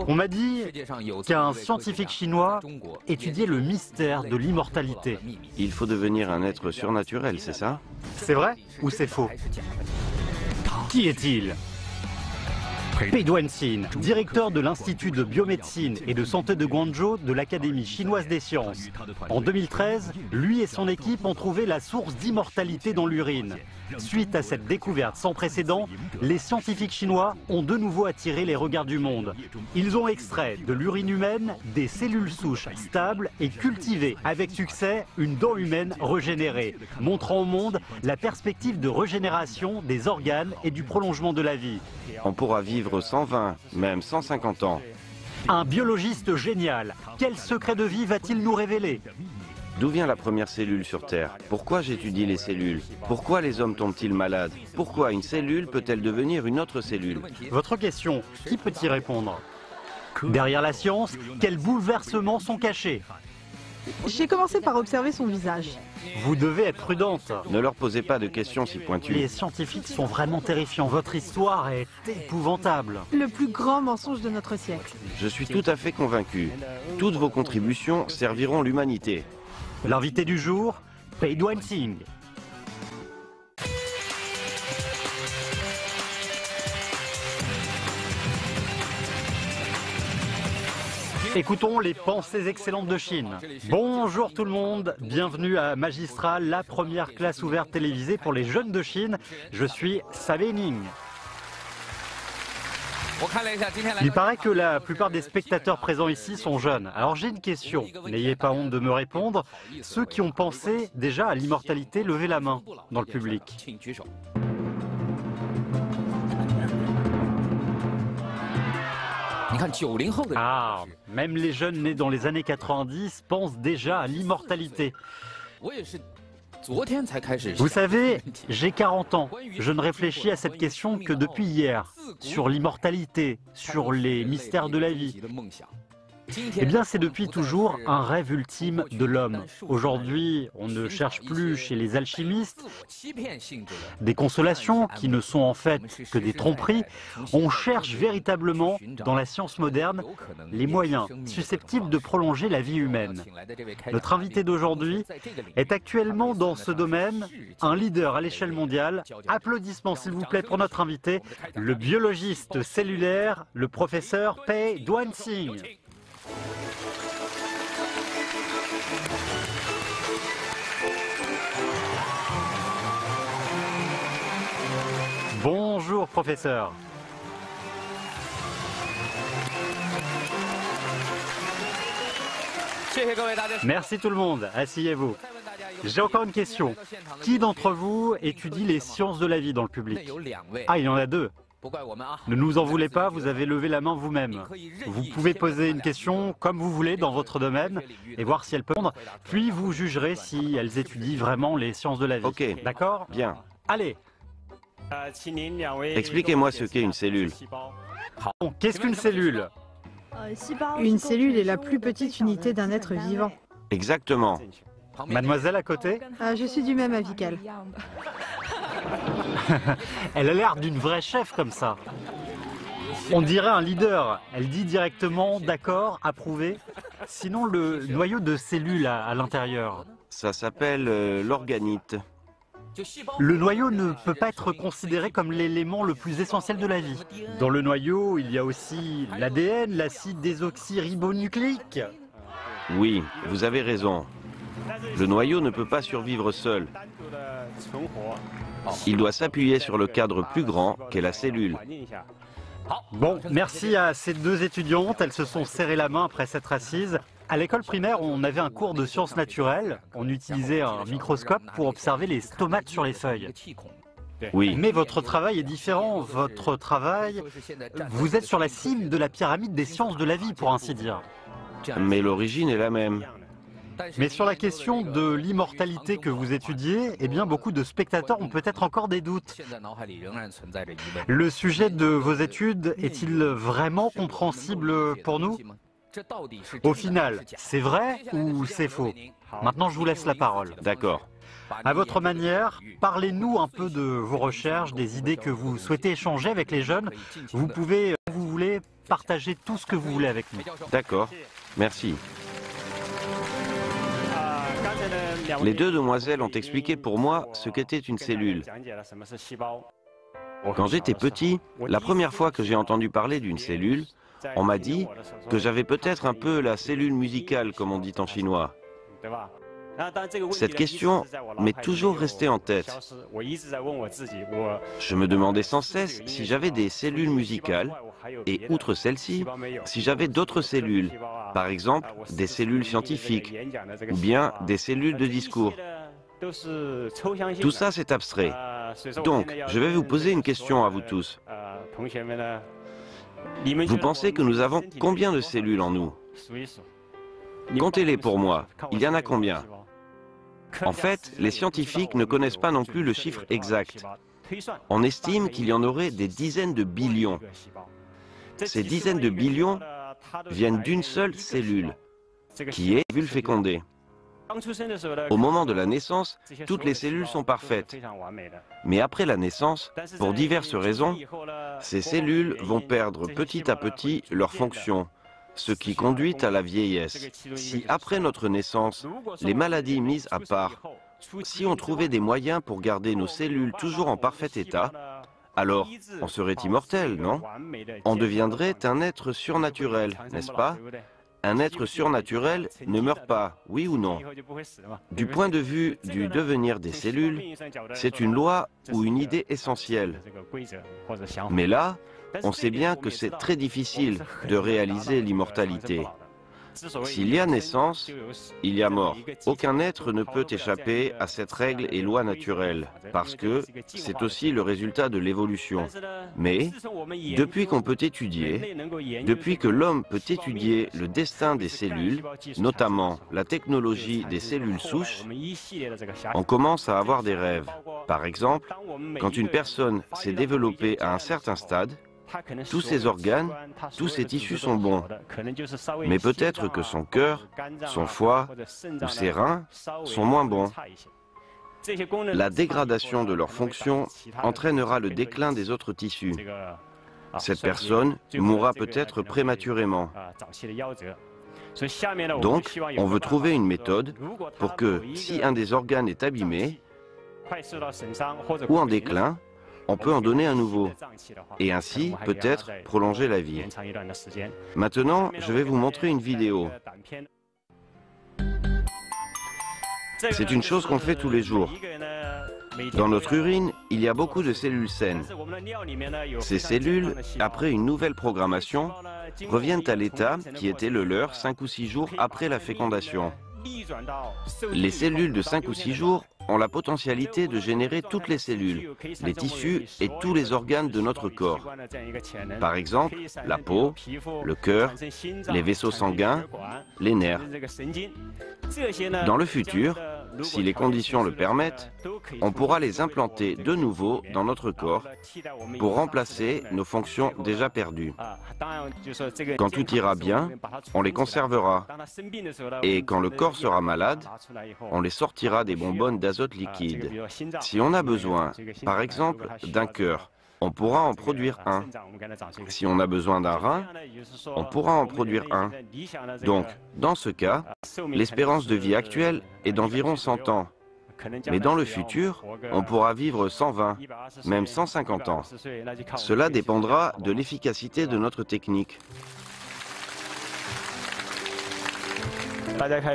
On m'a dit qu'un scientifique chinois étudiait le mystère de l'immortalité. Il faut devenir un être surnaturel, c'est ça? C'est vrai ou c'est faux? Qui est-il? Pei Duanxin, directeur de l'Institut de biomédecine et de santé de Guangzhou de l'Académie chinoise des sciences. En 2013, lui et son équipe ont trouvé la source d'immortalité dans l'urine. Suite à cette découverte sans précédent, les scientifiques chinois ont de nouveau attiré les regards du monde. Ils ont extrait de l'urine humaine des cellules souches stables et cultivé avec succès une dent humaine régénérée, montrant au monde la perspective de régénération des organes et du prolongement de la vie. On pourra vivre 120, même 150 ans. Un biologiste génial, quel secret de vie va-t-il nous révéler? D'où vient la première cellule sur Terre? Pourquoi j'étudie les cellules? Pourquoi les hommes tombent-ils malades? Pourquoi une cellule peut-elle devenir une autre cellule? Votre question, qui peut y répondre? Derrière la science, quels bouleversements sont cachés? J'ai commencé par observer son visage. Vous devez être prudente. Ne leur posez pas de questions si pointues. Les scientifiques sont vraiment terrifiants. Votre histoire est épouvantable. Le plus grand mensonge de notre siècle. Je suis tout à fait convaincu. Toutes vos contributions serviront l'humanité. L'invité du jour, Pei Duanxin. Écoutons les pensées excellentes de Chine. Bonjour tout le monde, bienvenue à Magistral, la première classe ouverte télévisée pour les jeunes de Chine. Je suis Sabei Ning. Il paraît que la plupart des spectateurs présents ici sont jeunes. Alors j'ai une question, n'ayez pas honte de me répondre. Ceux qui ont pensé déjà à l'immortalité, levez la main dans le public. Ah, même les jeunes nés dans les années 90 pensent déjà à l'immortalité. Vous savez, j'ai 40 ans. Je ne réfléchis à cette question que depuis hier, sur l'immortalité, sur les mystères de la vie. Eh bien, c'est depuis toujours un rêve ultime de l'homme. Aujourd'hui, on ne cherche plus chez les alchimistes des consolations qui ne sont en fait que des tromperies. On cherche véritablement, dans la science moderne, les moyens susceptibles de prolonger la vie humaine. Notre invité d'aujourd'hui est actuellement dans ce domaine un leader à l'échelle mondiale. Applaudissements s'il vous plaît pour notre invité, le biologiste cellulaire, le professeur Pei Duanxin. Bonjour professeur. Merci tout le monde, asseyez-vous. J'ai encore une question. Qui d'entre vous étudie les sciences de la vie dans le public? Ah, il y en a deux. Ne nous en voulez pas, vous avez levé la main vous-même. Vous pouvez poser une question comme vous voulez dans votre domaine et voir si elle peut répondre. Puis vous jugerez si elles étudient vraiment les sciences de la vie. Ok. D'accord? Bien. Allez. Expliquez-moi ce qu'est une cellule. Bon, qu'est-ce qu'une cellule? Une cellule est la plus petite unité d'un être vivant. Exactement. Mademoiselle à côté? Je suis du même avis qu'elle. Elle a l'air d'une vraie chef comme ça. On dirait un leader. Elle dit directement d'accord, approuvé. Sinon, le noyau de cellule à l'intérieur. Ça s'appelle l'organite. Le noyau ne peut pas être considéré comme l'élément le plus essentiel de la vie. Dans le noyau, il y a aussi l'ADN, l'acide désoxyribonucléique. Oui, vous avez raison. Le noyau ne peut pas survivre seul. Il doit s'appuyer sur le cadre plus grand qu'est la cellule. Bon, merci à ces deux étudiantes. Elles se sont serrées la main après s'être assises. À l'école primaire, on avait un cours de sciences naturelles. On utilisait un microscope pour observer les stomates sur les feuilles. Oui. Mais votre travail est différent. Votre travail, vous êtes sur la cime de la pyramide des sciences de la vie, pour ainsi dire. Mais l'origine est la même. Mais sur la question de l'immortalité que vous étudiez, eh bien beaucoup de spectateurs ont peut-être encore des doutes. Le sujet de vos études est-il vraiment compréhensible pour nous? Au final, c'est vrai ou c'est faux? Maintenant, je vous laisse la parole. D'accord. À votre manière, parlez-nous un peu de vos recherches, des idées que vous souhaitez échanger avec les jeunes. Vous pouvez, vous voulez, partagez tout ce que vous voulez avec nous. D'accord, merci. Les deux demoiselles ont expliqué pour moi ce qu'était une cellule. Quand j'étais petit, la première fois que j'ai entendu parler d'une cellule, on m'a dit que j'avais peut-être un peu la cellule musicale, comme on dit en chinois. Cette question m'est toujours restée en tête. Je me demandais sans cesse si j'avais des cellules musicales et, outre celles-ci, si j'avais d'autres cellules, par exemple des cellules scientifiques ou bien des cellules de discours. Tout ça, c'est abstrait. Donc, je vais vous poser une question à vous tous. Vous pensez que nous avons combien de cellules en nous? Comptez-les pour moi. Il y en a combien? En fait, les scientifiques ne connaissent pas non plus le chiffre exact. On estime qu'il y en aurait des dizaines de billions. Ces dizaines de billions viennent d'une seule cellule, qui est la cellule fécondée. Au moment de la naissance, toutes les cellules sont parfaites. Mais après la naissance, pour diverses raisons, ces cellules vont perdre petit à petit leur fonction, ce qui conduit à la vieillesse. Si après notre naissance, les maladies mises à part, si on trouvait des moyens pour garder nos cellules toujours en parfait état, alors on serait immortel, non? On deviendrait un être surnaturel, n'est-ce pas? Un être surnaturel ne meurt pas, oui ou non? Du point de vue du devenir des cellules, c'est une loi ou une idée essentielle. Mais là, on sait bien que c'est très difficile de réaliser l'immortalité. S'il y a naissance, il y a mort. Aucun être ne peut échapper à cette règle et loi naturelle, parce que c'est aussi le résultat de l'évolution. Mais, depuis qu'on peut étudier, depuis que l'homme peut étudier le destin des cellules, notamment la technologie des cellules souches, on commence à avoir des rêves. Par exemple, quand une personne s'est développée à un certain stade, tous ses organes, tous ses tissus sont bons. Mais peut-être que son cœur, son foie ou ses reins sont moins bons. La dégradation de leurs fonctions entraînera le déclin des autres tissus. Cette personne mourra peut-être prématurément. Donc, on veut trouver une méthode pour que, si un des organes est abîmé ou en déclin, on peut en donner un nouveau, et ainsi peut-être prolonger la vie. Maintenant, je vais vous montrer une vidéo. C'est une chose qu'on fait tous les jours. Dans notre urine, il y a beaucoup de cellules saines. Ces cellules, après une nouvelle programmation, reviennent à l'état qui était le leur 5 ou 6 jours après la fécondation. Les cellules de 5 ou 6 jours ont la potentialité de générer toutes les cellules, les tissus et tous les organes de notre corps. Par exemple, la peau, le cœur, les vaisseaux sanguins, les nerfs. Dans le futur, si les conditions le permettent, on pourra les implanter de nouveau dans notre corps pour remplacer nos fonctions déjà perdues. Quand tout ira bien, on les conservera. Et quand le corps sera malade, on les sortira des bonbonnes d'azote liquide. Si on a besoin, par exemple, d'un cœur, on pourra en produire un. Si on a besoin d'un rein, on pourra en produire un. Donc, dans ce cas, l'espérance de vie actuelle est d'environ 100 ans. Mais dans le futur, on pourra vivre 120, même 150 ans. Cela dépendra de l'efficacité de notre technique.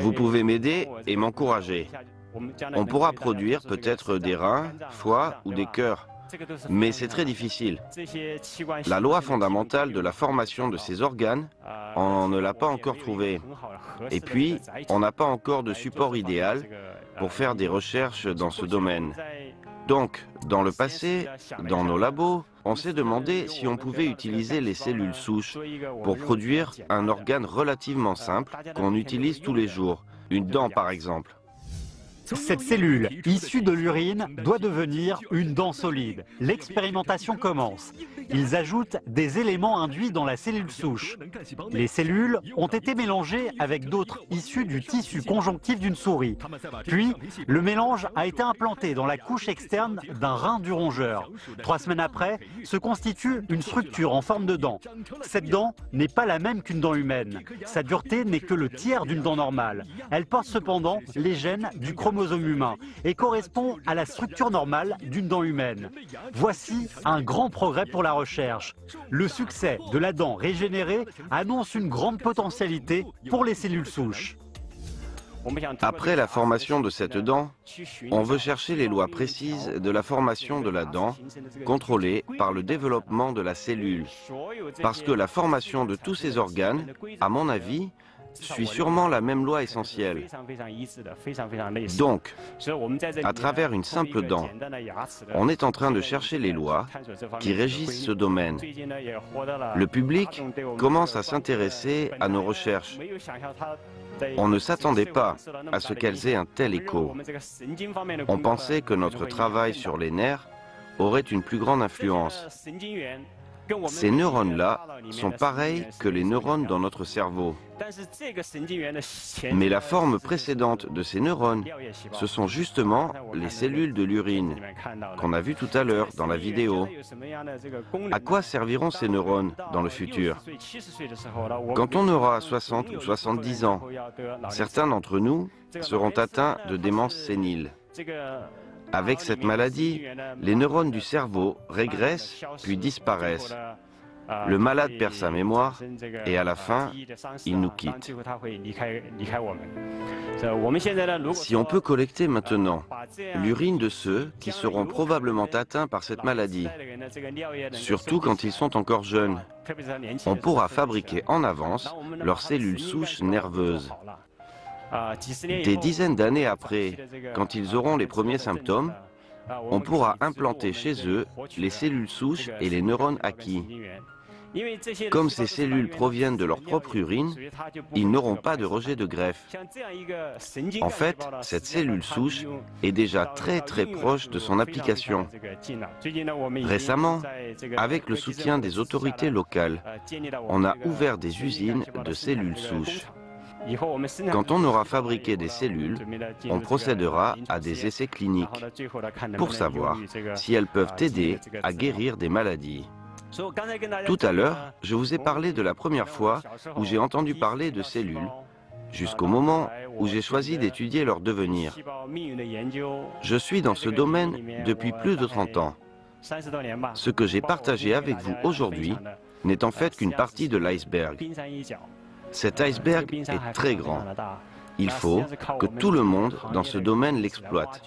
Vous pouvez m'aider et m'encourager. On pourra produire peut-être des reins, foie ou des cœurs. Mais c'est très difficile. La loi fondamentale de la formation de ces organes, on ne l'a pas encore trouvée. Et puis, on n'a pas encore de support idéal pour faire des recherches dans ce domaine. Donc, dans le passé, dans nos labos, on s'est demandé si on pouvait utiliser les cellules souches pour produire un organe relativement simple qu'on utilise tous les jours, une dent par exemple. Cette cellule, issue de l'urine, doit devenir une dent solide. L'expérimentation commence. Ils ajoutent des éléments induits dans la cellule souche. Les cellules ont été mélangées avec d'autres issues du tissu conjonctif d'une souris. Puis, le mélange a été implanté dans la couche externe d'un rein du rongeur. 3 semaines après, se constitue une structure en forme de dent. Cette dent n'est pas la même qu'une dent humaine. Sa dureté n'est que le tiers d'une dent normale. Elle porte cependant les gènes du chromosome humain et correspond à la structure normale d'une dent humaine. Voici un grand progrès pour la recherche. Le succès de la dent régénérée annonce une grande potentialité pour les cellules souches. Après la formation de cette dent, on veut chercher les lois précises de la formation de la dent, contrôlées par le développement de la cellule. Parce que la formation de tous ces organes, à mon avis, suit sûrement la même loi essentielle. Donc, à travers une simple dent, on est en train de chercher les lois qui régissent ce domaine. Le public commence à s'intéresser à nos recherches. On ne s'attendait pas à ce qu'elles aient un tel écho. On pensait que notre travail sur les nerfs aurait une plus grande influence. Ces neurones-là sont pareils que les neurones dans notre cerveau. Mais la forme précédente de ces neurones, ce sont justement les cellules de l'urine, qu'on a vues tout à l'heure dans la vidéo. À quoi serviront ces neurones dans le futur? Quand on aura 60 ou 70 ans, certains d'entre nous seront atteints de démence sénile. Avec cette maladie, les neurones du cerveau régressent puis disparaissent. Le malade perd sa mémoire et à la fin, il nous quitte. Si on peut collecter maintenant l'urine de ceux qui seront probablement atteints par cette maladie, surtout quand ils sont encore jeunes, on pourra fabriquer en avance leurs cellules souches nerveuses. Des dizaines d'années après, quand ils auront les premiers symptômes, on pourra implanter chez eux les cellules souches et les neurones acquis. Comme ces cellules proviennent de leur propre urine, ils n'auront pas de rejet de greffe. En fait, cette cellule souche est déjà très proche de son application. Récemment, avec le soutien des autorités locales, on a ouvert des usines de cellules souches. Quand on aura fabriqué des cellules, on procédera à des essais cliniques pour savoir si elles peuvent aider à guérir des maladies. Tout à l'heure, je vous ai parlé de la première fois où j'ai entendu parler de cellules, jusqu'au moment où j'ai choisi d'étudier leur devenir. Je suis dans ce domaine depuis plus de 30 ans. Ce que j'ai partagé avec vous aujourd'hui n'est en fait qu'une partie de l'iceberg. Cet iceberg est très grand. Il faut que tout le monde dans ce domaine l'exploite.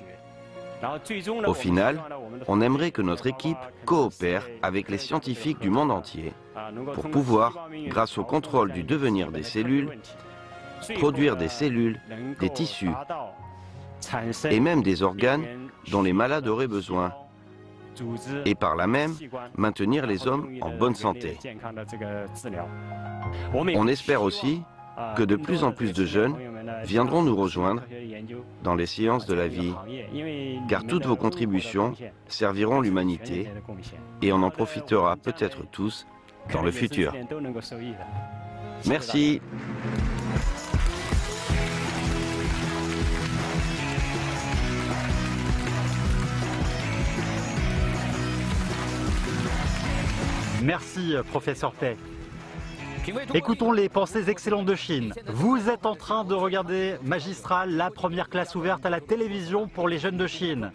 Au final, on aimerait que notre équipe coopère avec les scientifiques du monde entier pour pouvoir, grâce au contrôle du devenir des cellules, produire des cellules, des tissus et même des organes dont les malades auraient besoin, et par là même maintenir les hommes en bonne santé. On espère aussi que de plus en plus de jeunes viendront nous rejoindre dans les sciences de la vie, car toutes vos contributions serviront l'humanité et on en profitera peut-être tous dans le futur. Merci. Merci, professeur Pei. Écoutons les pensées excellentes de Chine. Vous êtes en train de regarder Magistral, la première classe ouverte à la télévision pour les jeunes de Chine.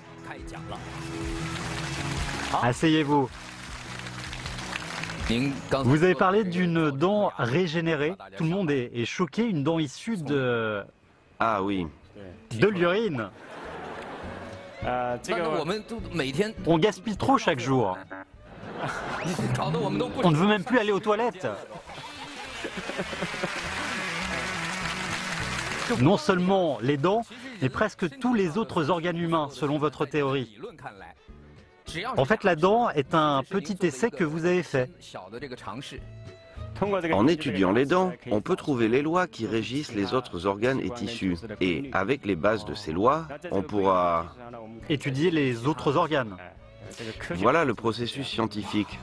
Asseyez-vous. Vous avez parlé d'une dent régénérée. Tout le monde est choqué, une dent issue de... Ah oui. De l'urine. On gaspille trop chaque jour. On ne veut même plus aller aux toilettes. Non seulement les dents, mais presque tous les autres organes humains, selon votre théorie. En fait, la dent est un petit essai que vous avez fait. En étudiant les dents, on peut trouver les lois qui régissent les autres organes et tissus. Et avec les bases de ces lois, on pourra... Étudier les autres organes. Voilà le processus scientifique.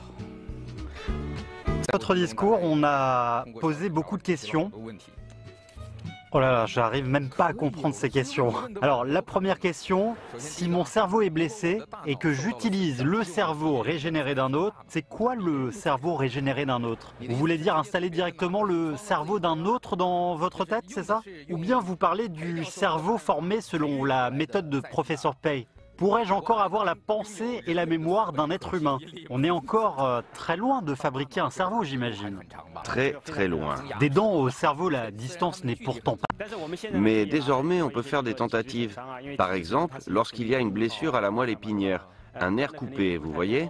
Dans votre discours, on a posé beaucoup de questions. Oh là là, j'arrive même pas à comprendre ces questions. Alors, la première question, si mon cerveau est blessé et que j'utilise le cerveau régénéré d'un autre, c'est quoi le cerveau régénéré d'un autre? Vous voulez dire installer directement le cerveau d'un autre dans votre tête, c'est ça? Ou bien vous parlez du cerveau formé selon la méthode de professeur Pei? Pourrais-je encore avoir la pensée et la mémoire d'un être humain? On est encore très loin de fabriquer un cerveau, j'imagine. Très très loin. Des dents au cerveau, la distance n'est pourtant pas... Mais désormais, on peut faire des tentatives. Par exemple, lorsqu'il y a une blessure à la moelle épinière, un nerf coupé, vous voyez?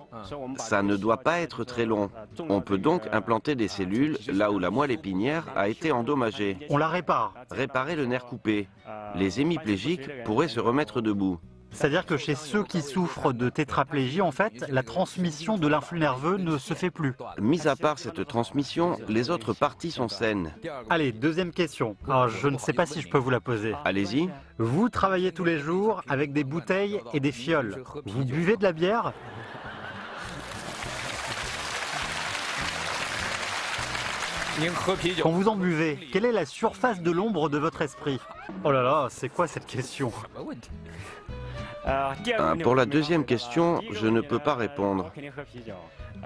Ça ne doit pas être très long. On peut donc implanter des cellules là où la moelle épinière a été endommagée. On la répare. Réparer le nerf coupé. Les hémiplégiques pourraient se remettre debout. C'est-à-dire que chez ceux qui souffrent de tétraplégie, en fait, la transmission de l'influx nerveux ne se fait plus. Mis à part cette transmission, les autres parties sont saines. Allez, deuxième question. Alors, je ne sais pas si je peux vous la poser. Allez-y. Vous travaillez tous les jours avec des bouteilles et des fioles. Vous buvez de la bière? Quand vous en buvez, quelle est la surface de l'ombre de votre esprit? Oh là là, c'est quoi cette question? Pour la deuxième question, je ne peux pas répondre.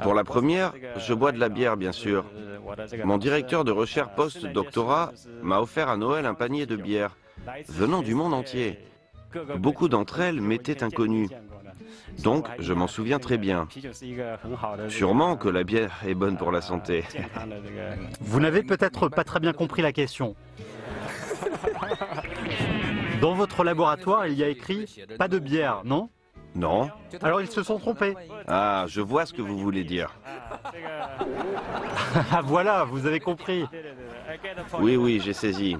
Pour la première, je bois de la bière, bien sûr. Mon directeur de recherche post-doctorat m'a offert à Noël un panier de bières, venant du monde entier. Beaucoup d'entre elles m'étaient inconnues. Donc, je m'en souviens très bien. Sûrement que la bière est bonne pour la santé. Vous n'avez peut-être pas très bien compris la question. Dans votre laboratoire, il y a écrit « pas de bière », non? Non? Alors ils se sont trompés. Ah, je vois ce que vous voulez dire. Ah voilà, vous avez compris. Oui, oui, j'ai saisi.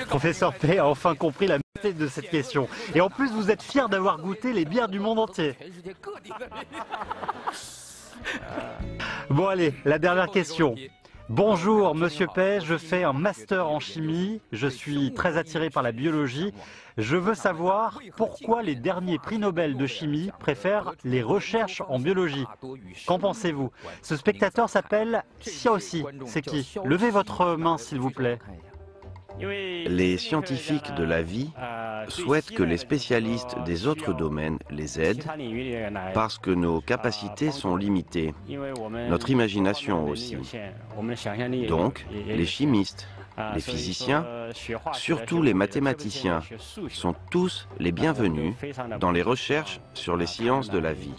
Professeur Pei a enfin compris la méthode de cette question. Et en plus, vous êtes fier d'avoir goûté les bières du monde entier. Bon allez, la dernière question. Bonjour Monsieur Pei, je fais un master en chimie, je suis très attiré par la biologie. Je veux savoir pourquoi les derniers prix Nobel de chimie préfèrent les recherches en biologie. Qu'en pensez-vous? Ce spectateur s'appelle Xiaoxi. C'est qui? Levez votre main s'il vous plaît. Les scientifiques de la vie souhaitent que les spécialistes des autres domaines les aident parce que nos capacités sont limitées, notre imagination aussi. Donc, les chimistes, les physiciens, surtout les mathématiciens, sont tous les bienvenus dans les recherches sur les sciences de la vie.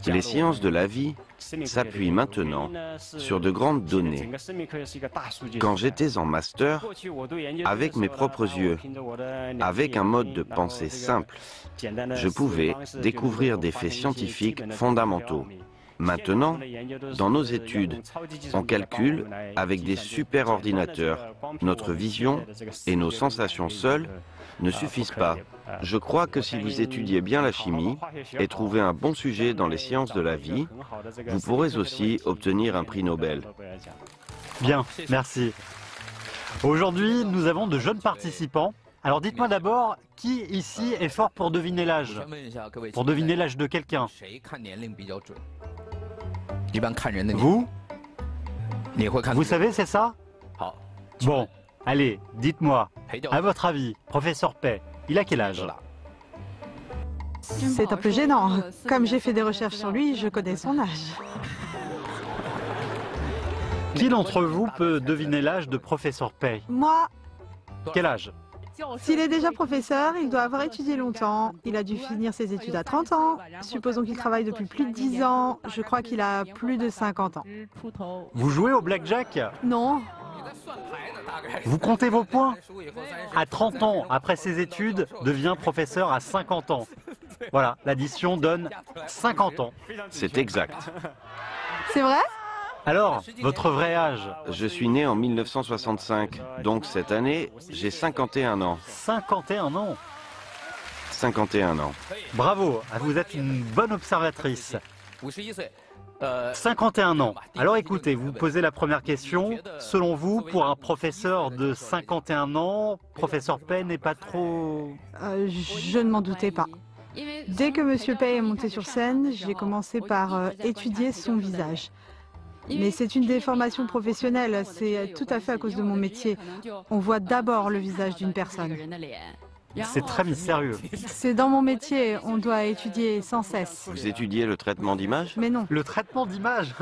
Les sciences de la vie s'appuient maintenant sur de grandes données. Quand j'étais en master, avec mes propres yeux, avec un mode de pensée simple, je pouvais découvrir des faits scientifiques fondamentaux. Maintenant, dans nos études, on calcule avec des superordinateurs. Notre vision et nos sensations seules ne suffisent pas. Je crois que si vous étudiez bien la chimie et trouvez un bon sujet dans les sciences de la vie, vous pourrez aussi obtenir un prix Nobel. Bien, merci. Aujourd'hui, nous avons de jeunes participants. Alors dites-moi d'abord, qui ici est fort pour deviner l'âge? Pour deviner l'âge de quelqu'un? Vous? Vous savez, c'est ça? Bon, allez, dites-moi, à votre avis, professeur Pei, il a quel âge? C'est un peu gênant. Comme j'ai fait des recherches sur lui, je connais son âge. Qui d'entre vous peut deviner l'âge de professeur Pei? Moi, Quel âge? s'il est déjà professeur, il doit avoir étudié longtemps. Il a dû finir ses études à 30 ans. Supposons qu'il travaille depuis plus de 10 ans. Je crois qu'il a plus de 50 ans. Vous jouez au blackjack? Non, Vous comptez vos points? À 30 ans, après ses études, devient professeur à 50 ans. Voilà, l'addition donne 50 ans. C'est exact. c'est vrai? Alors, votre vrai âge? Je suis né en 1965, donc cette année, j'ai 51 ans. 51 ans. 51 ans. Bravo, vous êtes une bonne observatrice. 51 ans. Alors écoutez, vous posez la première question. Selon vous, pour un professeur de 51 ans, professeur Pei n'est pas trop... Je ne m'en doutais pas. Dès que Monsieur Pei est monté sur scène, j'ai commencé par étudier son visage. Mais c'est une déformation professionnelle, c'est tout à fait à cause de mon métier. On voit d'abord le visage d'une personne. C'est très mystérieux. C'est dans mon métier, on doit étudier sans cesse. Vous étudiez le traitement d'image? Mais non. Le traitement d'image.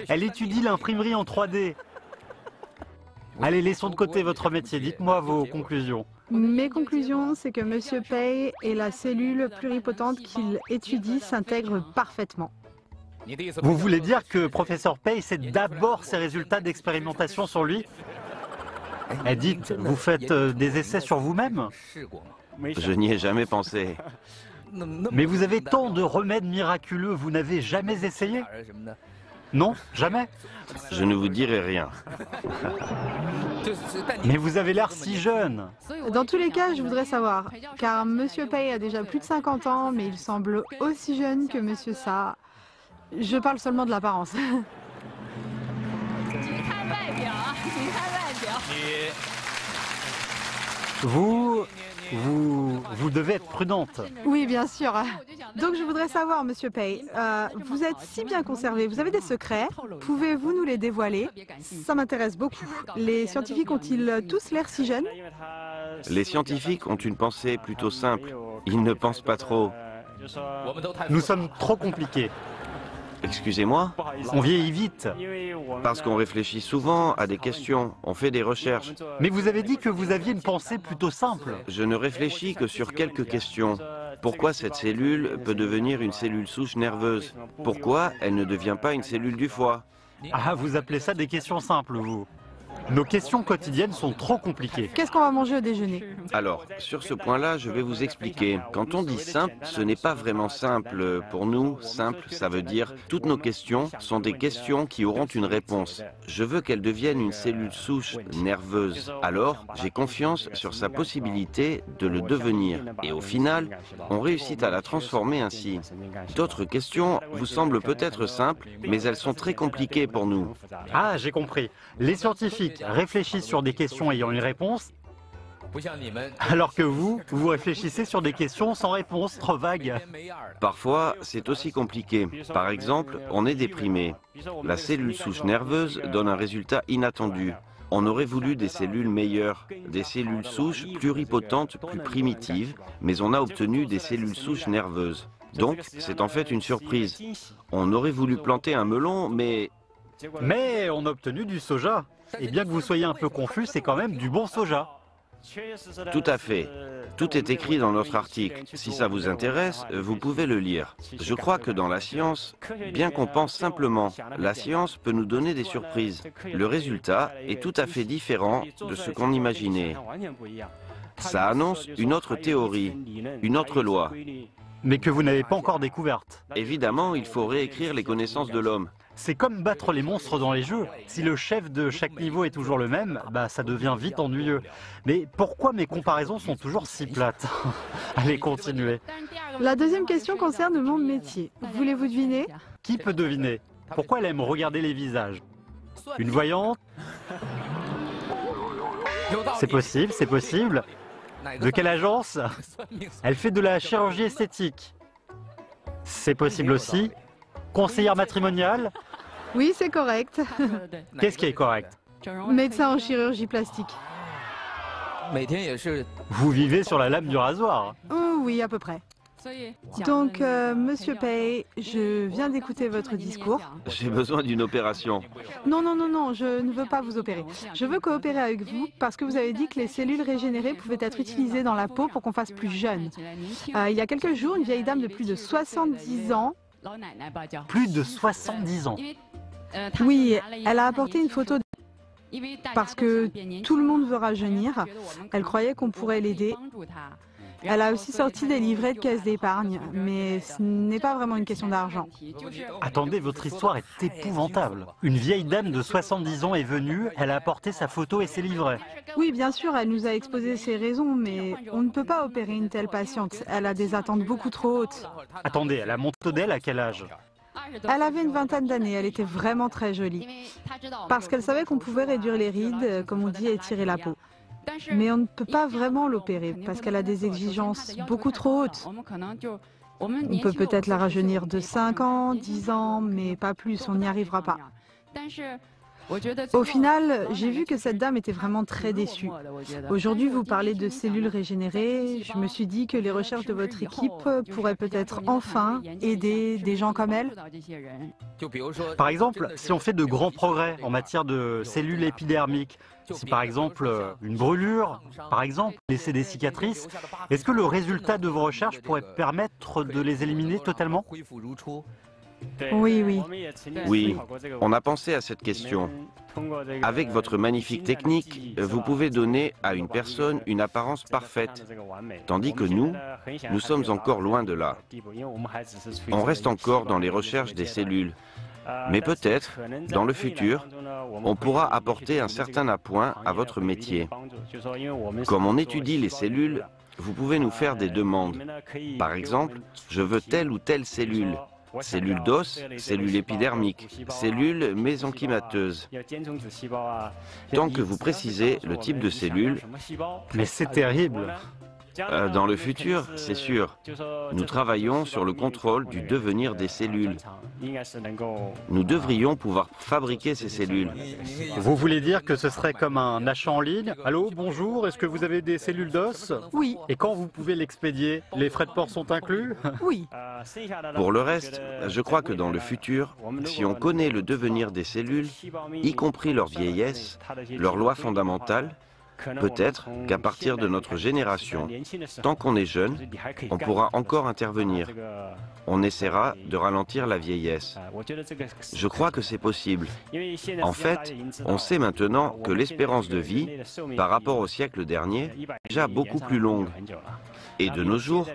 Elle étudie l'imprimerie en 3D. Allez, laissons de côté votre métier. Dites-moi vos conclusions. Mes conclusions, c'est que Monsieur Pei et la cellule pluripotente qu'il étudie s'intègrent parfaitement. Vous voulez dire que professeur Pei c'est d'abord ses résultats d'expérimentation sur lui? Dites, vous faites des essais sur vous-même? Je n'y ai jamais pensé. Mais vous avez tant de remèdes miraculeux, vous n'avez jamais essayé? Non, jamais? Je ne vous dirai rien. Mais vous avez l'air si jeune. Dans tous les cas, je voudrais savoir, car Monsieur Pei a déjà plus de 50 ans, mais il semble aussi jeune que Monsieur Sa. Je parle seulement de l'apparence. Vous devez être prudente. Oui, bien sûr. Donc je voudrais savoir, Monsieur Pei, vous êtes si bien conservé, vous avez des secrets, pouvez-vous nous les dévoiler? Ça m'intéresse beaucoup. Les scientifiques ont-ils tous l'air si jeunes? Les scientifiques ont une pensée plutôt simple. Ils ne pensent pas trop. Nous sommes trop compliqués. Excusez-moi? On vieillit vite. Parce qu'on réfléchit souvent à des questions, on fait des recherches. Mais vous avez dit que vous aviez une pensée plutôt simple. Je ne réfléchis que sur quelques questions. Pourquoi cette cellule peut devenir une cellule souche nerveuse? Pourquoi elle ne devient pas une cellule du foie? Ah, vous appelez ça des questions simples, vous? Nos questions quotidiennes sont trop compliquées. Qu'est-ce qu'on va manger au déjeuner? Alors, sur ce point-là, je vais vous expliquer. Quand on dit simple, ce n'est pas vraiment simple. Pour nous, simple, ça veut dire toutes nos questions sont des questions qui auront une réponse. Je veux qu'elle devienne une cellule souche nerveuse. Alors, j'ai confiance sur sa possibilité de le devenir. Et au final, on réussit à la transformer ainsi. D'autres questions vous semblent peut-être simples, mais elles sont très compliquées pour nous. Ah, j'ai compris. Les scientifiques réfléchissent sur des questions ayant une réponse, alors que vous réfléchissez sur des questions sans réponse, trop vagues. Parfois, c'est aussi compliqué. Par exemple, on est déprimé. La cellule souche nerveuse donne un résultat inattendu. On aurait voulu des cellules meilleures, des cellules souches pluripotentes, plus primitives, mais on a obtenu des cellules souches nerveuses. Donc, c'est en fait une surprise. On aurait voulu planter un melon, mais on a obtenu du soja. Et bien que vous soyez un peu confus, c'est quand même du bon soja. Tout à fait. Tout est écrit dans notre article. Si ça vous intéresse, vous pouvez le lire. Je crois que dans la science, bien qu'on pense simplement, la science peut nous donner des surprises. Le résultat est tout à fait différent de ce qu'on imaginait. Ça annonce une autre théorie, une autre loi. Mais que vous n'avez pas encore découverte. Évidemment, il faut réécrire les connaissances de l'homme. C'est comme battre les monstres dans les jeux. Si le chef de chaque niveau est toujours le même, ça devient vite ennuyeux. Mais pourquoi mes comparaisons sont toujours si plates? Allez, continuez. La deuxième question concerne mon métier. Voulez-vous deviner? Qui peut deviner? Pourquoi elle aime regarder les visages? Une voyante? C'est possible, c'est possible. De quelle agence? Elle fait de la chirurgie esthétique. C'est possible aussi. Conseillère matrimoniale? Oui, c'est correct. Qu'est-ce qui est correct? Médecin en chirurgie plastique. Vous vivez sur la lame du rasoir. Oh oui, à peu près. Donc, Monsieur Pei, je viens d'écouter votre discours. J'ai besoin d'une opération. Non, non, non, non, je ne veux pas vous opérer. Je veux coopérer avec vous parce que vous avez dit que les cellules régénérées pouvaient être utilisées dans la peau pour qu'on fasse plus jeune. Il y a quelques jours, une vieille dame de plus de 70 ans... Plus de 70 ans. Oui, elle a apporté une photo parce que tout le monde veut rajeunir. Elle croyait qu'on pourrait l'aider. Elle a aussi sorti des livrets de caisse d'épargne, mais ce n'est pas vraiment une question d'argent. Attendez, votre histoire est épouvantable. Une vieille dame de 70 ans est venue, elle a apporté sa photo et ses livrets. Oui, bien sûr, elle nous a exposé ses raisons, mais on ne peut pas opérer une telle patiente. Elle a des attentes beaucoup trop hautes. Attendez, elle a monté d'elle à quel âge? Elle avait une vingtaine d'années, elle était vraiment très jolie. Parce qu'elle savait qu'on pouvait réduire les rides, comme on dit, et étirer la peau. Mais on ne peut pas vraiment l'opérer parce qu'elle a des exigences beaucoup trop hautes. On peut peut-être la rajeunir de 5 ans, 10 ans, mais pas plus, on n'y arrivera pas. Au final, j'ai vu que cette dame était vraiment très déçue. Aujourd'hui, vous parlez de cellules régénérées. Je me suis dit que les recherches de votre équipe pourraient peut-être enfin aider des gens comme elle. Par exemple, si on fait de grands progrès en matière de cellules épidermiques, si par exemple une brûlure, par exemple, laisser des cicatrices, est-ce que le résultat de vos recherches pourrait permettre de les éliminer totalement? Oui, oui. Oui, on a pensé à cette question. Avec votre magnifique technique, vous pouvez donner à une personne une apparence parfaite, tandis que nous sommes encore loin de là. On reste encore dans les recherches des cellules. Mais peut-être, dans le futur, on pourra apporter un certain appoint à votre métier. Comme on étudie les cellules, vous pouvez nous faire des demandes. Par exemple, je veux telle ou telle cellule. Cellules d'os, cellules épidermiques, cellules mésenchymateuses. Tant que vous précisez le type de cellule. Mais c'est terrible. Dans le futur, c'est sûr. Nous travaillons sur le contrôle du devenir des cellules. Nous devrions pouvoir fabriquer ces cellules. Vous voulez dire que ce serait comme un achat en ligne? Allô, bonjour, est-ce que vous avez des cellules d'os? Oui. Et quand vous pouvez l'expédier? Les frais de port sont inclus? Oui. Pour le reste, je crois que dans le futur, si on connaît le devenir des cellules, y compris leur vieillesse, leurs lois fondamentales, peut-être qu'à partir de notre génération, tant qu'on est jeune, on pourra encore intervenir. On essaiera de ralentir la vieillesse. Je crois que c'est possible. En fait, on sait maintenant que l'espérance de vie, par rapport au siècle dernier, est déjà beaucoup plus longue. Et de nos jours,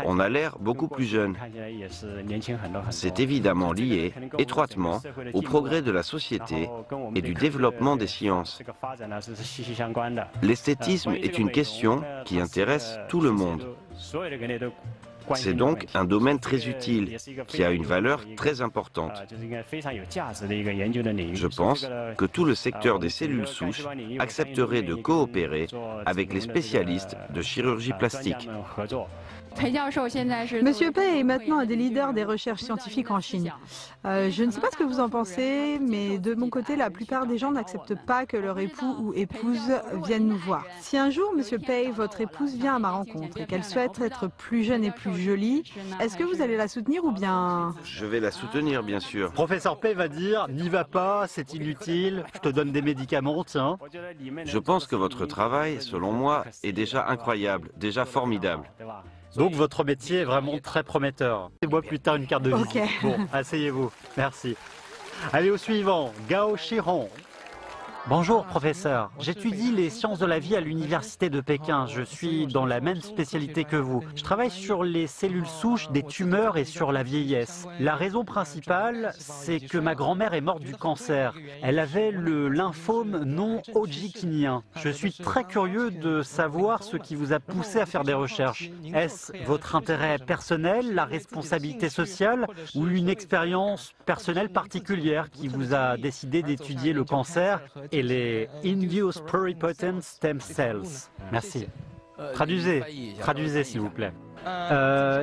on a l'air beaucoup plus jeune. C'est évidemment lié étroitement au progrès de la société et du développement des sciences. L'esthétisme est une question qui intéresse tout le monde. C'est donc un domaine très utile, qui a une valeur très importante. Je pense que tout le secteur des cellules souches accepterait de coopérer avec les spécialistes de chirurgie plastique. Monsieur Pei est maintenant un des leaders des recherches scientifiques en Chine. Je ne sais pas ce que vous en pensez, mais de mon côté, la plupart des gens n'acceptent pas que leur époux ou épouse viennent nous voir. Si un jour, Monsieur Pei, votre épouse vient à ma rencontre et qu'elle souhaite être plus jeune et plus jolie, est-ce que vous allez la soutenir ou bien... Je vais la soutenir, bien sûr. Professeur Pei va dire, n'y va pas, c'est inutile, je te donne des médicaments, tiens. Je pense que votre travail, selon moi, est déjà incroyable, déjà formidable. Donc votre métier est vraiment très prometteur. Et moi plus tard une carte de visite. Ok. Bon, asseyez-vous. Merci. Allez au suivant, Gao Shiron. Bonjour professeur, j'étudie les sciences de la vie à l'université de Pékin. Je suis dans la même spécialité que vous. Je travaille sur les cellules souches des tumeurs et sur la vieillesse. La raison principale, c'est que ma grand-mère est morte du cancer. Elle avait le lymphome non hodgkinien. Je suis très curieux de savoir ce qui vous a poussé à faire des recherches. Est-ce votre intérêt personnel, la responsabilité sociale ou une expérience personnelle particulière qui vous a décidé d'étudier le cancer et les Induced Pluripotent Stem Cells? Merci. Traduisez s'il vous plaît.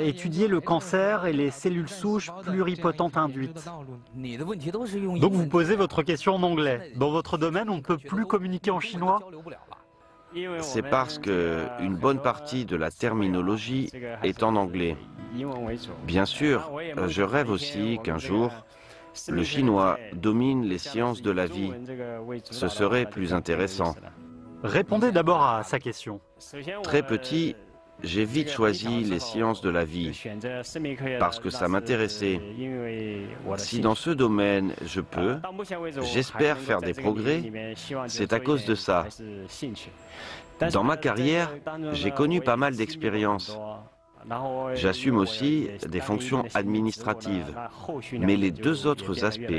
Étudier le cancer et les cellules souches pluripotentes induites. Donc vous posez votre question en anglais. Dans votre domaine, on ne peut plus communiquer en chinois? C'est parce que une bonne partie de la terminologie est en anglais. Bien sûr, je rêve aussi qu'un jour, le chinois domine les sciences de la vie. Ce serait plus intéressant. Répondez d'abord à sa question. Très petit, j'ai vite choisi les sciences de la vie parce que ça m'intéressait. Si dans ce domaine je peux, j'espère faire des progrès, c'est à cause de ça. Dans ma carrière, j'ai connu pas mal d'expériences. J'assume aussi des fonctions administratives, mais les deux autres aspects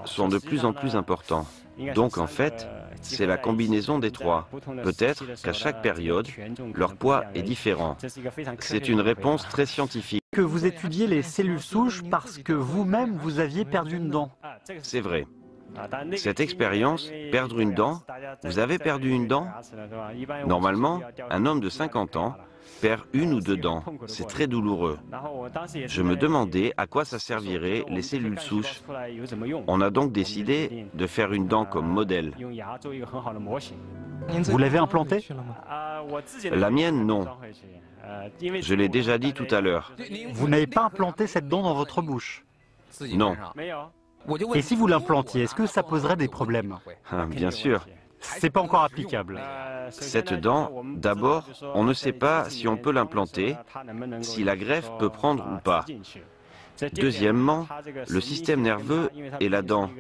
sont de plus en plus importants. Donc en fait, c'est la combinaison des trois. Peut-être qu'à chaque période, leur poids est différent. C'est une réponse très scientifique. que vous étudiez les cellules souches parce que vous-même, vous aviez perdu une dent. C'est vrai. Cette expérience, perdre une dent, vous avez perdu une dent? Normalement, un homme de 50 ans perd une ou deux dents. C'est très douloureux. Je me demandais à quoi ça servirait les cellules souches. On a donc décidé de faire une dent comme modèle. Vous l'avez implantée? La mienne, non. Je l'ai déjà dit tout à l'heure. Vous n'avez pas implanté cette dent dans votre bouche? Non. Et si vous l'implantiez, est-ce que ça poserait des problèmes? Ah, bien sûr. C'est pas encore applicable. Cette dent, d'abord, on ne sait pas si on peut l'implanter, si la greffe peut prendre ou pas. Deuxièmement, le système nerveux et la dent.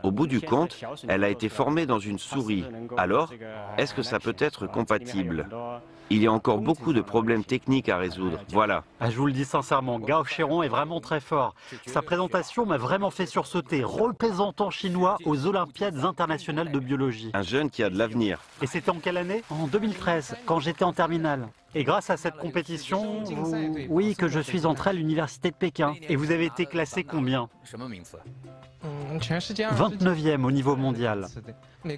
Au bout du compte, elle a été formée dans une souris. Alors, est-ce que ça peut être compatible? Il y a encore beaucoup de problèmes techniques à résoudre. Voilà. Ah, je vous le dis sincèrement, Gao Chéron est vraiment très fort. Sa présentation m'a vraiment fait sursauter. Représentant chinois aux Olympiades internationales de biologie. Un jeune qui a de l'avenir. Et c'était en quelle année? En 2013, quand j'étais en terminale. Et grâce à cette compétition, oui, que je suis entré à l'université de Pékin. Et vous avez été classé combien? 29e au niveau mondial.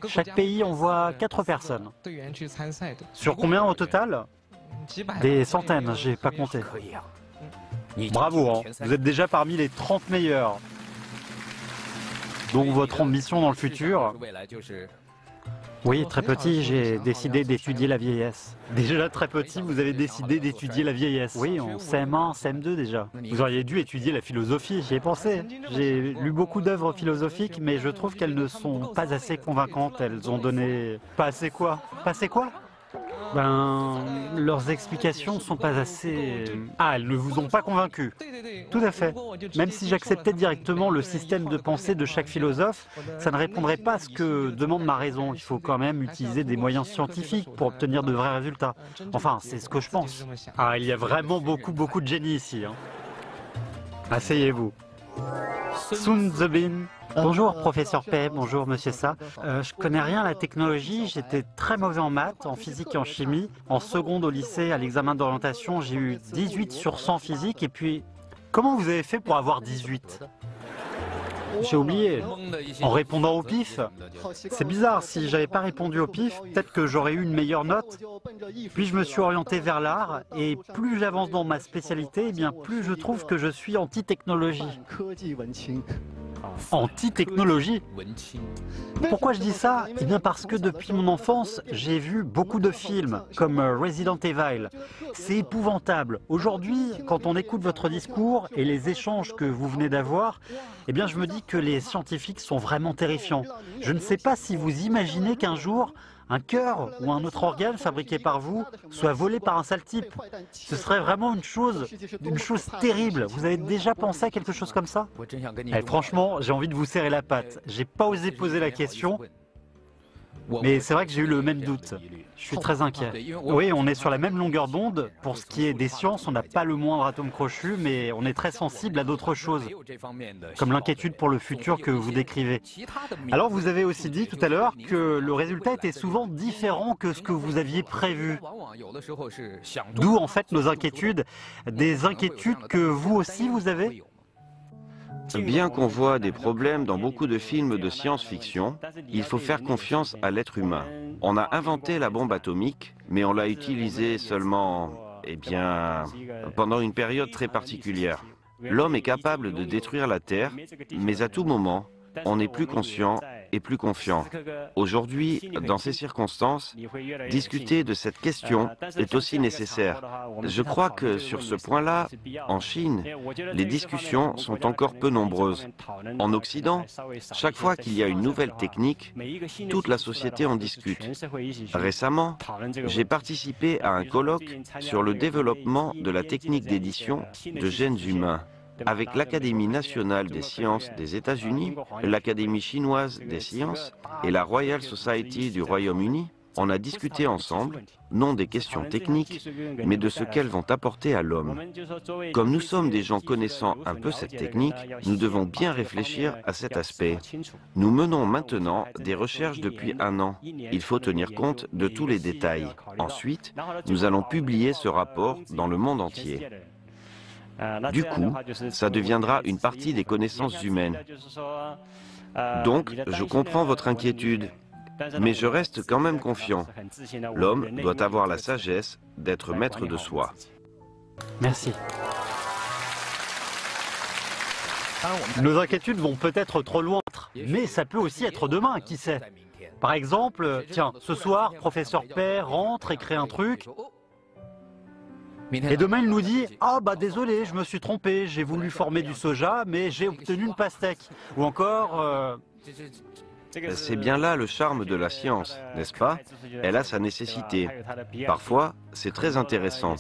Chaque pays envoie 4 personnes. Sur combien au total? Des centaines, j'ai pas compté. Bravo, hein. Vous êtes déjà parmi les 30 meilleurs. Donc votre ambition dans le futur? Oui, très petit, j'ai décidé d'étudier la vieillesse. Déjà très petit, vous avez décidé d'étudier la vieillesse. Oui, en CM1, CM2 déjà. Vous auriez dû étudier la philosophie, j'y ai pensé. J'ai lu beaucoup d'œuvres philosophiques, mais je trouve qu'elles ne sont pas assez convaincantes. Elles ont donné... Pas assez quoi? Pas assez quoi? Ben, leurs explications sont pas assez... Ah, elles ne vous ont pas convaincu. Tout à fait. Même si j'acceptais directement le système de pensée de chaque philosophe, ça ne répondrait pas à ce que demande ma raison. Il faut quand même utiliser des moyens scientifiques pour obtenir de vrais résultats. Enfin, c'est ce que je pense. Ah, il y a vraiment beaucoup de génie ici. Hein. Asseyez-vous. Sun Zebin. Bonjour professeur Pei, bonjour monsieur Sa. Je connais rien à la technologie, j'étais très mauvais en maths, en physique et en chimie. En seconde au lycée, à l'examen d'orientation, j'ai eu 18 sur 100 physique et puis... Comment vous avez fait pour avoir 18? J'ai oublié. En répondant au pif? C'est bizarre, si j'avais pas répondu au pif, peut-être que j'aurais eu une meilleure note. Puis je me suis orienté vers l'art, et plus j'avance dans ma spécialité, eh bien plus je trouve que je suis anti-technologie. Anti-technologie? Pourquoi je dis ça? Eh bien parce que depuis mon enfance, j'ai vu beaucoup de films, comme Resident Evil. C'est épouvantable. Aujourd'hui, quand on écoute votre discours et les échanges que vous venez d'avoir, eh bien je me dis que les scientifiques sont vraiment terrifiants. Je ne sais pas si vous imaginez qu'un jour, un cœur ou un autre organe fabriqué par vous soit volé par un sale type. Ce serait vraiment une chose terrible. Vous avez déjà pensé à quelque chose comme ça? Franchement, j'ai envie de vous serrer la patte. J'ai pas osé poser la question, mais c'est vrai que j'ai eu le même doute. Je suis très inquiet. Oui, on est sur la même longueur d'onde. Pour ce qui est des sciences, on n'a pas le moindre atome crochu, mais on est très sensible à d'autres choses, comme l'inquiétude pour le futur que vous décrivez. Alors, vous avez aussi dit tout à l'heure que le résultat était souvent différent que ce que vous aviez prévu. D'où en fait nos inquiétudes, des inquiétudes que vous aussi vous avez? Bien qu'on voit des problèmes dans beaucoup de films de science-fiction, il faut faire confiance à l'être humain. On a inventé la bombe atomique, mais on l'a utilisée seulement, pendant une période très particulière. L'homme est capable de détruire la Terre, mais à tout moment, on est plus conscient et plus confiant. Aujourd'hui, dans ces circonstances, discuter de cette question est aussi nécessaire. Je crois que sur ce point-là, en Chine, les discussions sont encore peu nombreuses. En Occident, chaque fois qu'il y a une nouvelle technique, toute la société en discute. Récemment, j'ai participé à un colloque sur le développement de la technique d'édition de gènes humains, avec l'Académie nationale des sciences des États-Unis, l'Académie chinoise des sciences et la Royal Society du Royaume-Uni. On a discuté ensemble, non des questions techniques, mais de ce qu'elles vont apporter à l'homme. Comme nous sommes des gens connaissant un peu cette technique, nous devons bien réfléchir à cet aspect. Nous menons maintenant des recherches depuis 1 an. Il faut tenir compte de tous les détails. Ensuite, nous allons publier ce rapport dans le monde entier. Du coup, ça deviendra une partie des connaissances humaines. Donc, je comprends votre inquiétude, mais je reste quand même confiant. L'homme doit avoir la sagesse d'être maître de soi. Merci. Nos inquiétudes vont peut-être trop loin, mais ça peut aussi être demain, qui sait. Par exemple, tiens, ce soir, professeur Pei rentre et crée un truc, et demain il nous dit « Ah bah désolé, je me suis trompé, j'ai voulu former du soja, mais j'ai obtenu une pastèque. » Ou encore... C'est bien là le charme de la science, n'est-ce pas? Elle a sa nécessité. Parfois, c'est très intéressant.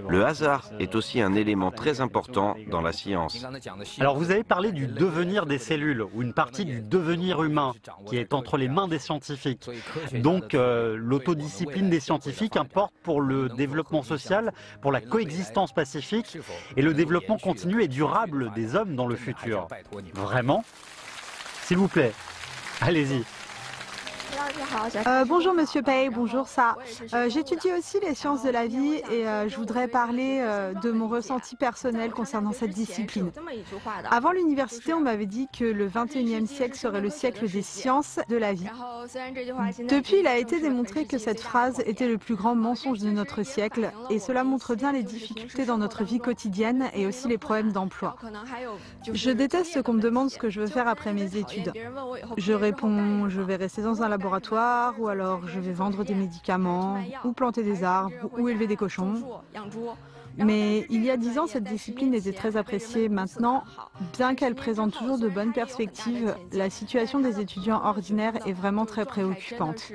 Le hasard est aussi un élément très important dans la science. Alors vous avez parlé du devenir des cellules, ou une partie du devenir humain, qui est entre les mains des scientifiques. Donc l'autodiscipline des scientifiques importe pour le développement social, pour la coexistence pacifique, et le développement continu et durable des hommes dans le futur. Vraiment? S'il vous plaît. Allez-y. Bonjour Monsieur Pei, bonjour ça. J'étudie aussi les sciences de la vie et je voudrais parler de mon ressenti personnel concernant cette discipline. Avant l'université, on m'avait dit que le 21e siècle serait le siècle des sciences de la vie. Depuis, il a été démontré que cette phrase était le plus grand mensonge de notre siècle et cela montre bien les difficultés dans notre vie quotidienne et aussi les problèmes d'emploi. Je déteste qu'on me demande ce que je veux faire après mes études. Je réponds, je vais rester dans un laboratoire, ou alors je vais vendre des médicaments, ou planter des arbres, ou élever des cochons. Mais il y a 10 ans, cette discipline était très appréciée. Maintenant, bien qu'elle présente toujours de bonnes perspectives, la situation des étudiants ordinaires est vraiment très préoccupante.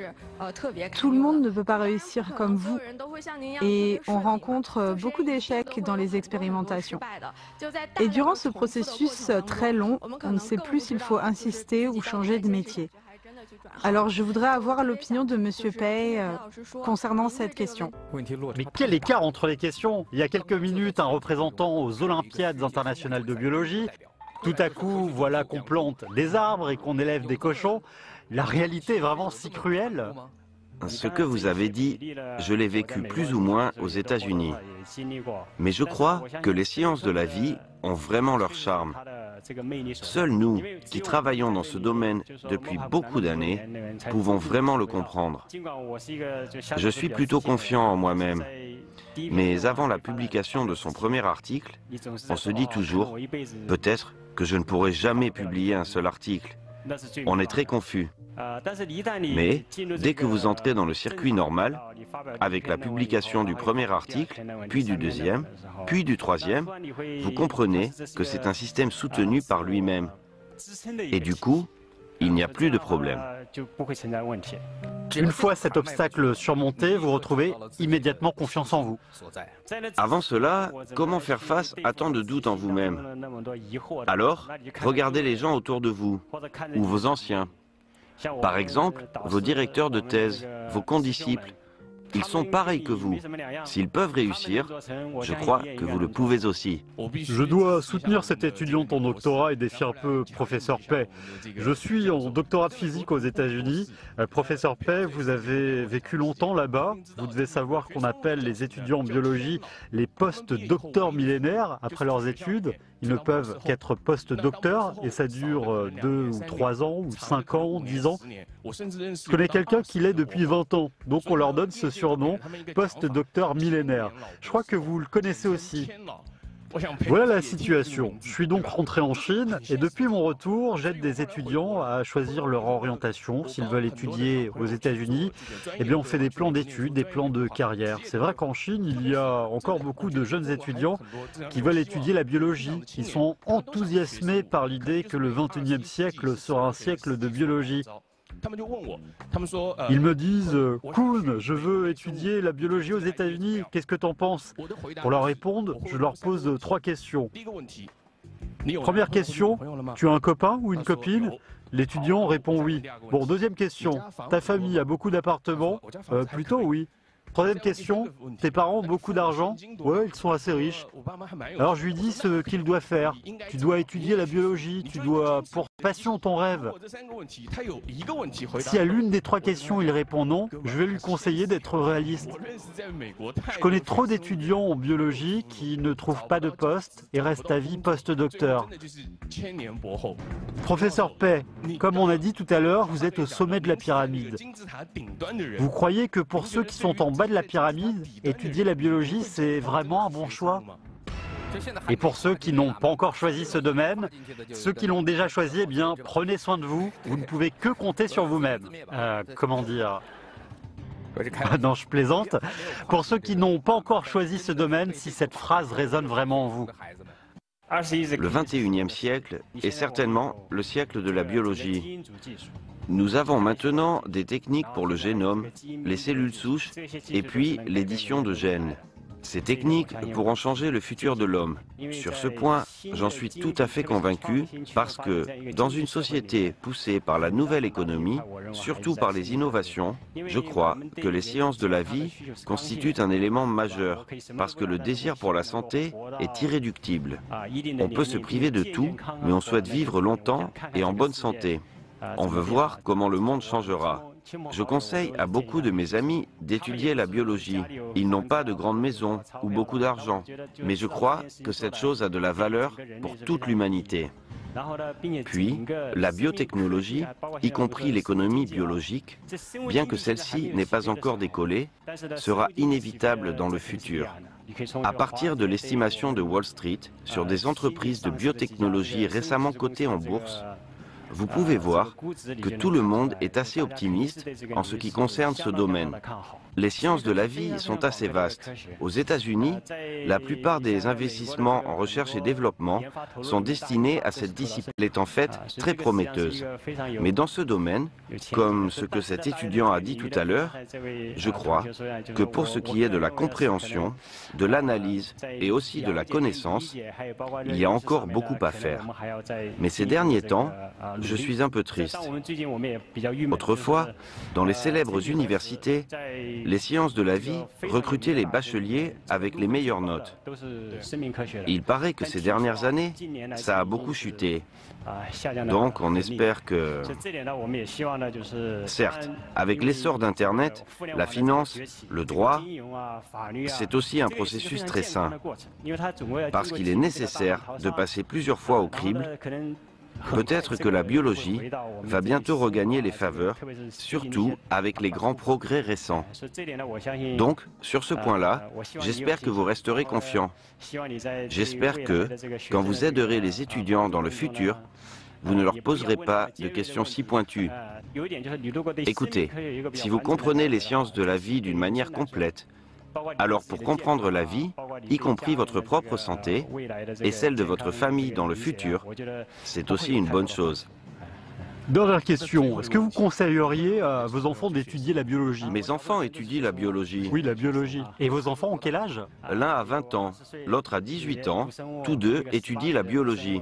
Tout le monde ne peut pas réussir comme vous et on rencontre beaucoup d'échecs dans les expérimentations. Et durant ce processus très long, on ne sait plus s'il faut insister ou changer de métier. Alors je voudrais avoir l'opinion de Monsieur Pei concernant cette question. Mais quel écart entre les questions? Il y a quelques minutes, un représentant aux Olympiades internationales de biologie. Tout à coup, voilà qu'on plante des arbres et qu'on élève des cochons. La réalité est vraiment si cruelle. Ce que vous avez dit, je l'ai vécu plus ou moins aux États-Unis. Mais je crois que les sciences de la vie ont vraiment leur charme. Seuls nous, qui travaillons dans ce domaine depuis beaucoup d'années, pouvons vraiment le comprendre. Je suis plutôt confiant en moi-même. Mais avant la publication de son premier article, on se dit toujours, peut-être que je ne pourrai jamais publier un seul article. On est très confus. Mais dès que vous entrez dans le circuit normal, avec la publication du premier article, puis du deuxième, puis du troisième, vous comprenez que c'est un système soutenu par lui-même. Et du coup, il n'y a plus de problème. Une fois cet obstacle surmonté, vous retrouvez immédiatement confiance en vous. Avant cela, comment faire face à tant de doutes en vous-même? Alors, regardez les gens autour de vous, ou vos anciens. Par exemple, vos directeurs de thèse, vos condisciples. Ils sont pareils que vous. S'ils peuvent réussir, je crois que vous le pouvez aussi. Je dois soutenir cette étudiante en doctorat et défier un peu professeur Pei. Je suis en doctorat de physique aux États-Unis. Professeur Pei, vous avez vécu longtemps là-bas. Vous devez savoir qu'on appelle les étudiants en biologie les post-docteurs millénaires après leurs études. Ils ne peuvent qu'être post-docteurs et ça dure 2 ou 3 ans, ou 5 ans, 10 ans. Je connais quelqu'un qui l'est depuis 20 ans, donc on leur donne ce surnom, post-docteur millénaire. Je crois que vous le connaissez aussi. Voilà la situation. Je suis donc rentré en Chine et depuis mon retour, j'aide des étudiants à choisir leur orientation. S'ils veulent étudier aux États-Unis, eh bien on fait des plans d'études, des plans de carrière. C'est vrai qu'en Chine, il y a encore beaucoup de jeunes étudiants qui veulent étudier la biologie. Ils sont enthousiasmés par l'idée que le 21e siècle sera un siècle de biologie. Ils me disent « Kuhn, je veux étudier la biologie aux États-Unis, qu'est-ce que t'en penses ?» Pour leur répondre, je leur pose 3 questions. Première question, tu as un copain ou une copine? L'étudiant répond oui. Bon, deuxième question, ta famille a beaucoup d'appartements? Plutôt oui. Troisième question, tes parents ont beaucoup d'argent? Ouais, ils sont assez riches. Alors je lui dis ce qu'il doit faire. Tu dois étudier la biologie, tu dois passion, ton rêve? Si à l'une des trois questions il répond non, je vais lui conseiller d'être réaliste. Je connais trop d'étudiants en biologie qui ne trouvent pas de poste et restent à vie post-docteur. Professeur Pei, comme on a dit tout à l'heure, vous êtes au sommet de la pyramide. Vous croyez que pour ceux qui sont en bas de la pyramide, étudier la biologie, c'est vraiment un bon choix? Et pour ceux qui n'ont pas encore choisi ce domaine, ceux qui l'ont déjà choisi, eh bien, prenez soin de vous. Vous ne pouvez que compter sur vous-même. Comment dire? Non, je plaisante. Pour ceux qui n'ont pas encore choisi ce domaine, si cette phrase résonne vraiment en vous. Le 21e siècle est certainement le siècle de la biologie. Nous avons maintenant des techniques pour le génome, les cellules souches et puis l'édition de gènes. Ces techniques pourront changer le futur de l'homme. Sur ce point, j'en suis tout à fait convaincu parce que dans une société poussée par la nouvelle économie, surtout par les innovations, je crois que les sciences de la vie constituent un élément majeur parce que le désir pour la santé est irréductible. On peut se priver de tout, mais on souhaite vivre longtemps et en bonne santé. On veut voir comment le monde changera. Je conseille à beaucoup de mes amis d'étudier la biologie. Ils n'ont pas de grande maison ou beaucoup d'argent, mais je crois que cette chose a de la valeur pour toute l'humanité. Puis, la biotechnologie, y compris l'économie biologique, bien que celle-ci n'ait pas encore décollé, sera inévitable dans le futur. À partir de l'estimation de Wall Street sur des entreprises de biotechnologie récemment cotées en bourse, vous pouvez voir que tout le monde est assez optimiste en ce qui concerne ce domaine. Les sciences de la vie sont assez vastes. Aux États-Unis, la plupart des investissements en recherche et développement sont destinés à cette discipline. Elle est en fait très prometteuse. Mais dans ce domaine, comme ce que cet étudiant a dit tout à l'heure, je crois que pour ce qui est de la compréhension, de l'analyse et aussi de la connaissance, il y a encore beaucoup à faire. Mais ces derniers temps, je suis un peu triste. Autrefois, dans les célèbres universités, les sciences de la vie recrutaient les bacheliers avec les meilleures notes. Il paraît que ces dernières années, ça a beaucoup chuté. Donc on espère que... Certes, avec l'essor d'Internet, la finance, le droit, c'est aussi un processus très sain. Parce qu'il est nécessaire de passer plusieurs fois au crible. Peut-être que la biologie va bientôt regagner les faveurs, surtout avec les grands progrès récents. Donc, sur ce point-là, j'espère que vous resterez confiants. J'espère que, quand vous aiderez les étudiants dans le futur, vous ne leur poserez pas de questions si pointues. Écoutez, si vous comprenez les sciences de la vie d'une manière complète, alors pour comprendre la vie, y compris votre propre santé et celle de votre famille dans le futur, c'est aussi une bonne chose. Dernière question, est-ce que vous conseilleriez à vos enfants d'étudier la biologie? Mes enfants étudient la biologie. Oui, la biologie. Et vos enfants ont quel âge? L'un a 20 ans, l'autre a 18 ans, tous deux étudient la biologie.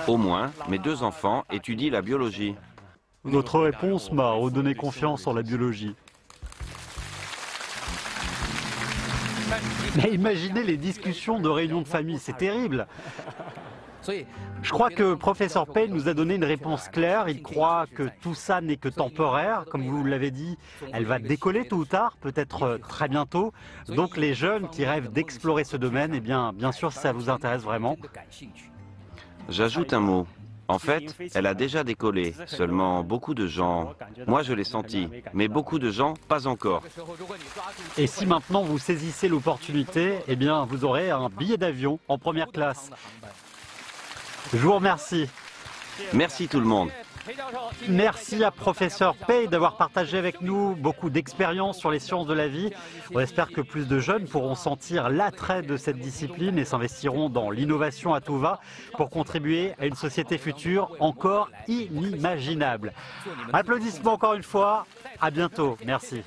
Au moins, mes deux enfants étudient la biologie. Votre réponse m'a redonné confiance en la biologie. Mais imaginez les discussions de réunion de famille, c'est terrible. Je crois que professeur Pei nous a donné une réponse claire. Il croit que tout ça n'est que temporaire. Comme vous l'avez dit, elle va décoller tôt ou tard, peut-être très bientôt. Donc les jeunes qui rêvent d'explorer ce domaine, eh bien sûr, ça vous intéresse vraiment. J'ajoute un mot. En fait, elle a déjà décollé, seulement beaucoup de gens, moi je l'ai senti, mais beaucoup de gens, pas encore. Et si maintenant vous saisissez l'opportunité, eh bien vous aurez un billet d'avion en première classe. Je vous remercie. Merci tout le monde. Merci à professeur Pei d'avoir partagé avec nous beaucoup d'expériences sur les sciences de la vie. On espère que plus de jeunes pourront sentir l'attrait de cette discipline et s'investiront dans l'innovation à tout va pour contribuer à une société future encore inimaginable. Applaudissements encore une fois, à bientôt, merci.